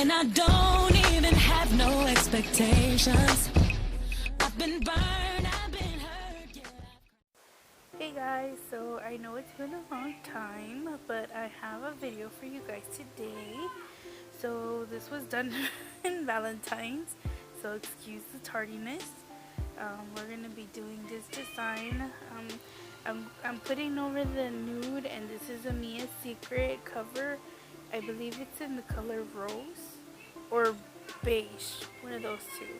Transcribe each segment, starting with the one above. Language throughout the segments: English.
and I don't even have no expectations. I've been burned, I've been hurt, yeah. Hey guys, so I know it's been a long time, but I have a video for you guys today. So this was done in Valentine's, so excuse the tardiness. We're gonna be doing this design. I'm putting over the nude, and this is a Mia's Secret cover. I believe it's in the color rose or beige, one of those two.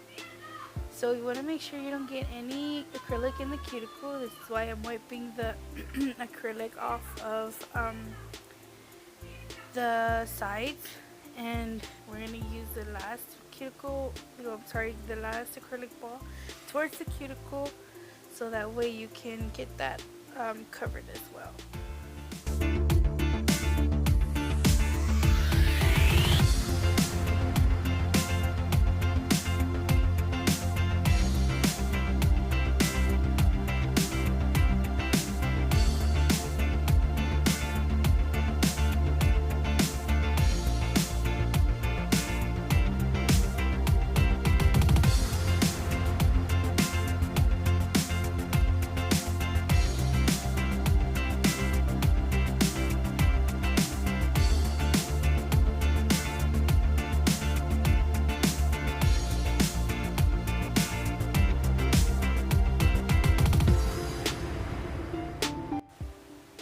So you want to make sure you don't get any acrylic in the cuticle. This is why I'm wiping the acrylic off of the sides, and we're going to use the last the last acrylic ball towards the cuticle, so that way you can get that covered as well.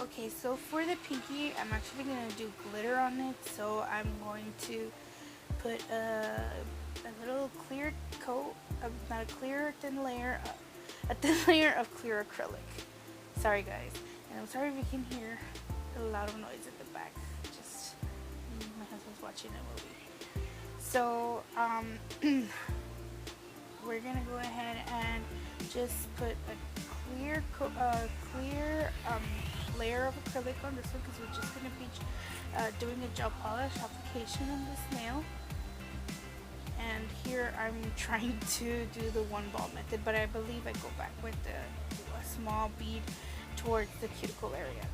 Okay, so for the pinky, I'm actually going to do glitter on it, so I'm going to put a little clear coat, not a clear, thin layer, a thin layer of clear acrylic. Sorry guys, and I'm sorry if you can hear a lot of noise in the back, just my husband's watching a movie. So we're going to go ahead and just put a clear layer of acrylic on this one, because we're just going to be doing a gel polish application on this nail. And here I'm trying to do the one ball method, but I believe I go back with a small bead towards the cuticle area.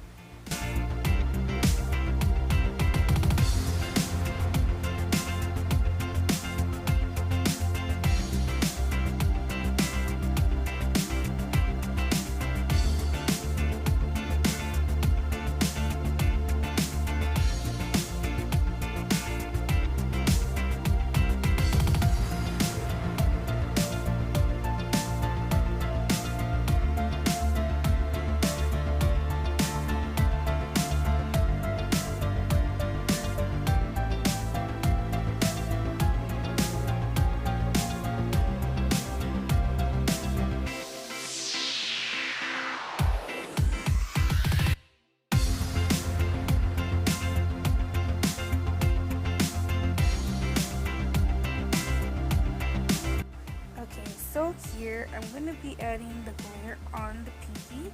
So here I'm going to be adding the glitter on the pinky.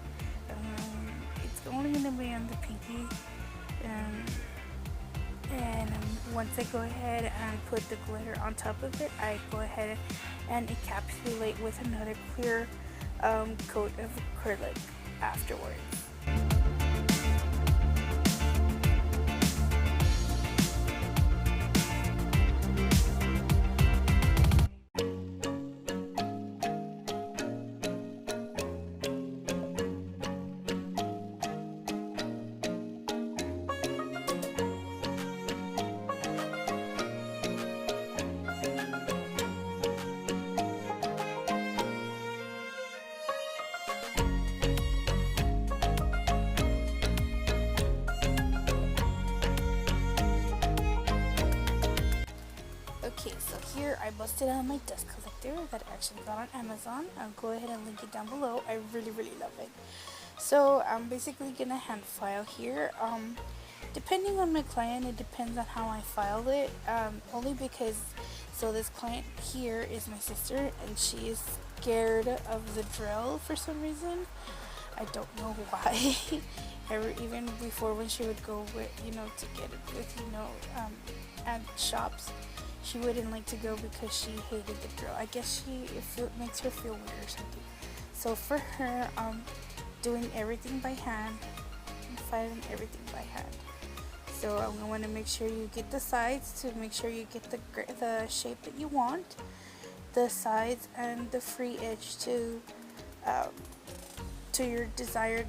It's only going to be on the pinky, and once I go ahead and put the glitter on top of it, I go ahead and encapsulate with another clear coat of acrylic afterwards. Okay, so here I busted out my dust collector that I actually got on Amazon. I'll go ahead and link it down below. I really love it. So I'm basically gonna hand file here. Depending on my client, it depends on how I file it. Only because, so this client here is my sister, and she is scared of the drill for some reason. I don't know why. Even before, when she would go with, to get it with, at shops, she wouldn't like to go because she hated the drill. I guess it makes her feel weird or something. So for her, doing everything by hand, filing everything by hand. So I'm going to want to make sure you get the sides to make sure you get the shape that you want, the sides and the free edge to your desired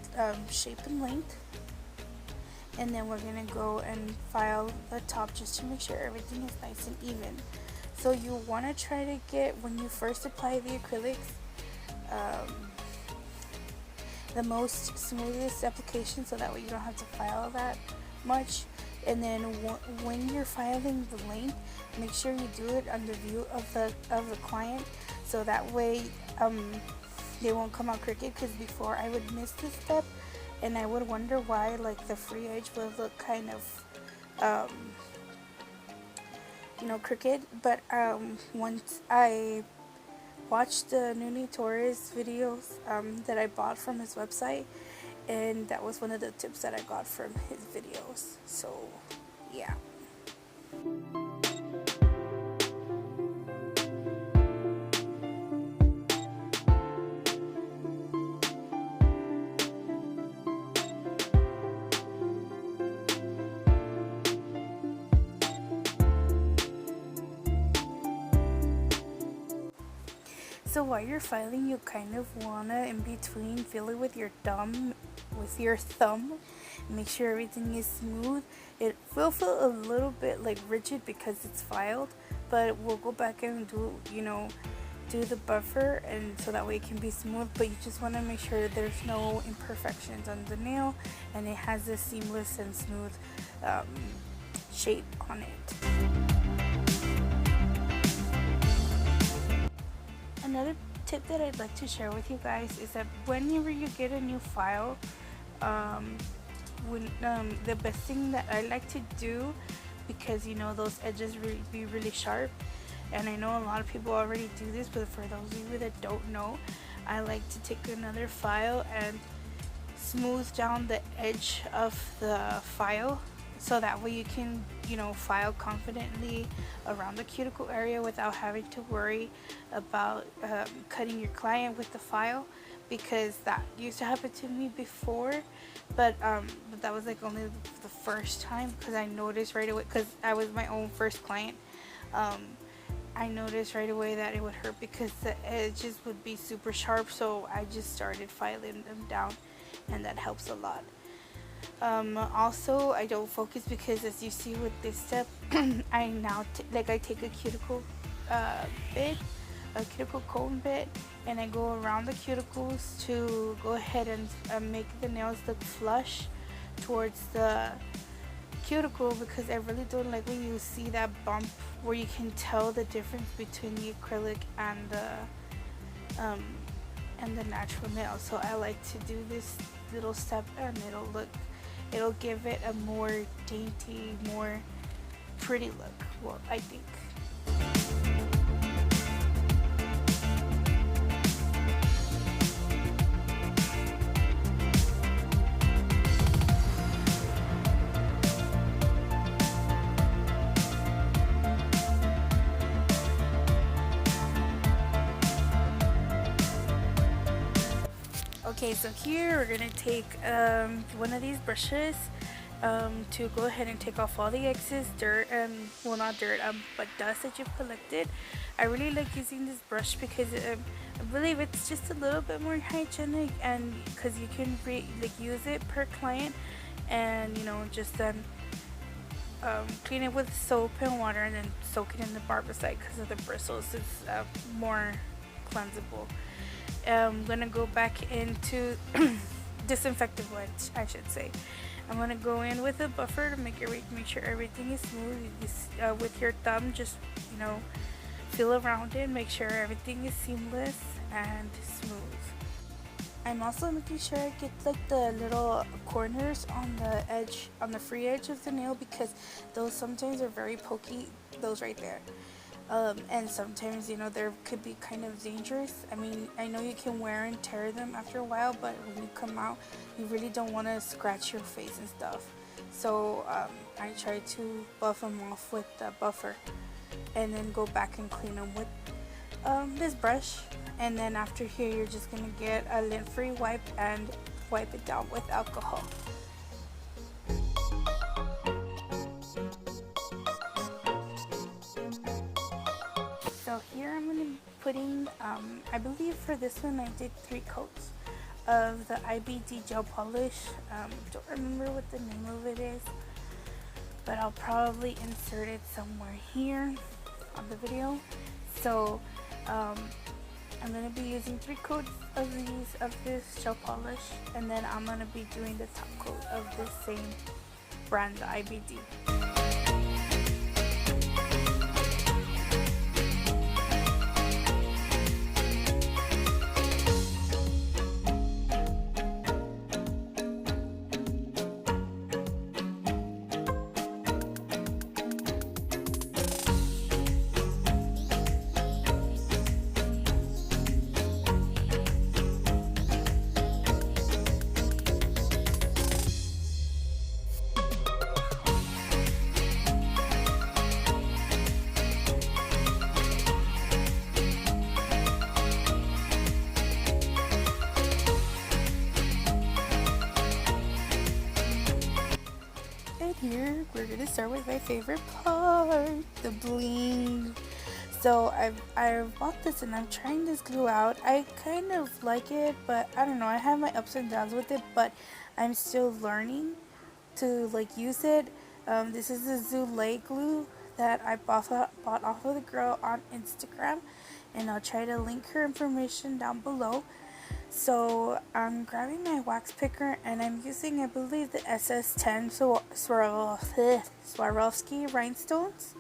shape and length. And then we're going to go and file the top just to make sure everything is nice and even. So you want to try to get, when you first apply the acrylics, the most smoothest application, so that way you don't have to file that much. And then when you're filing the length, make sure you do it under view of the client, so that way they won't come out crooked. Because before I would miss this step and I would wonder why like the free edge would look kind of crooked. But once I watched the Nuni Torres videos that I bought from his website, and that was one of the tips that I got from his videos. So yeah. So while you're filing, you kind of wanna in between feel it with your thumb, make sure everything is smooth. It will feel a little bit like rigid because it's filed, but we'll go back and do the buffer, and so that way it can be smooth. But you just want to make sure there's no imperfections on the nail and it has a seamless and smooth shape on it. Another tip that I'd like to share with you guys is that whenever you get a new file, the best thing that I like to do, because those edges be really sharp, and I know a lot of people already do this, but for those of you that don't know, I like to take another file and smooth down the edge of the file, so that way you can file confidently around the cuticle area without having to worry about cutting your client with the file, because that used to happen to me before, but that was like only the first time, because I noticed right away, because I was my own first client. I noticed right away that it would hurt because the edges would be super sharp, so I just started filing them down, and that helps a lot. Also, I don't focus because, as you see with this step, I now I take a cuticle bit, a cuticle cone bit, and I go around the cuticles to go ahead and make the nails look flush towards the cuticle, because I really don't like when you see that bump where you can tell the difference between the acrylic and the natural nail. So I like to do this little step, and it'll give it a more dainty, more pretty look, well, I think. Okay, so here we're gonna take one of these brushes to go ahead and take off all the excess dirt, and well, not dirt, but dust that you've collected. I really like using this brush because I believe it's just a little bit more hygienic, and because you can use it per client, and just then clean it with soap and water, and then soak it in the barbicide because of the bristles. It's more cleansable. I'm gonna go back into disinfectant, I should say. I'm gonna go in with a buffer to make sure everything is smooth. With your thumb, just feel around it, make sure everything is seamless and smooth. I'm also making sure I get like the little corners on the edge, on the free edge of the nail, because those sometimes are very pokey, those right there. And sometimes there could be kind of dangerous. I mean, I know you can wear and tear them after a while, but when you come out, you really don't want to scratch your face and stuff. So I try to buff them off with the buffer, and then go back and clean them with this brush. And then after here, you're just gonna get a lint-free wipe and wipe it down with alcohol. putting, I believe for this one I did 3 coats of the IBD gel polish. Don't remember what the name of it is, but I'll probably insert it somewhere here on the video. So I'm going to be using 3 coats of this gel polish, and then I'm going to be doing the top coat of this same brand, the IBD. Here we're gonna start with my favorite part, the bling. So I bought this and I'm trying this glue out. I kind of like it, but I don't know, I have my ups and downs with it, but I'm still learning to like use it. This is the Zulay glue that I bought off of the girl on Instagram, and I'll try to link her information down below. So I'm grabbing my wax picker and I'm using, I believe, the SS10 Swarovski rhinestones.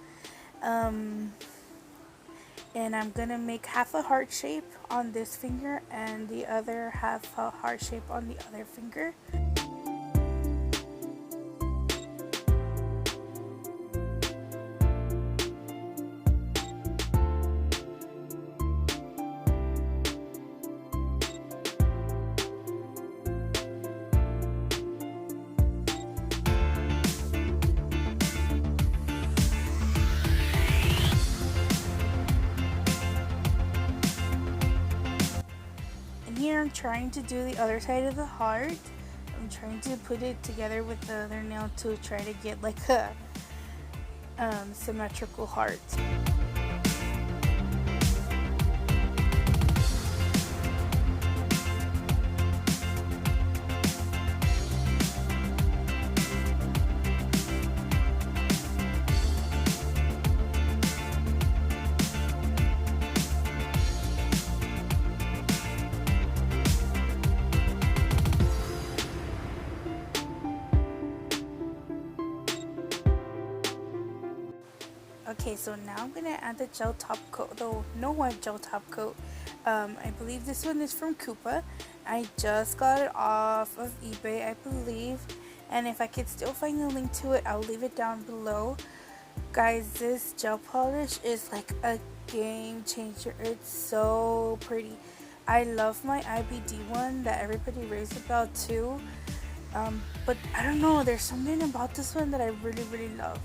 And I'm gonna make half a heart shape on this finger and the other half a heart shape on the other finger. Here I'm trying to do the other side of the heart. I'm trying to put it together with the other nail to try to get like a symmetrical heart. Okay, so now I'm gonna add the gel top coat, though no one gel top coat. I believe this one is from Kupa. I just got it off of eBay, I believe, and if I could still find the link to it, I'll leave it down below. Guys, this gel polish is like a game changer. It's so pretty. I love my IBD one that everybody raves about too, but I don't know, there's something about this one that I really love.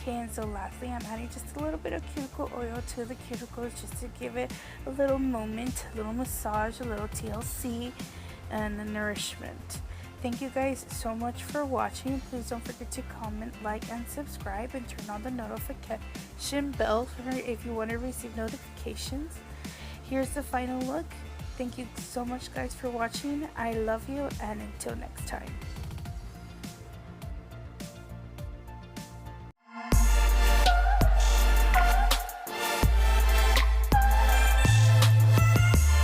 Okay, and so lastly, I'm adding just a little bit of cuticle oil to the cuticles just to give it a little moment, a little massage, a little TLC, and the nourishment. Thank you guys so much for watching. Please don't forget to comment, like, and subscribe, and turn on the notification bell if you want to receive notifications. Here's the final look. Thank you so much guys for watching. I love you, and until next time.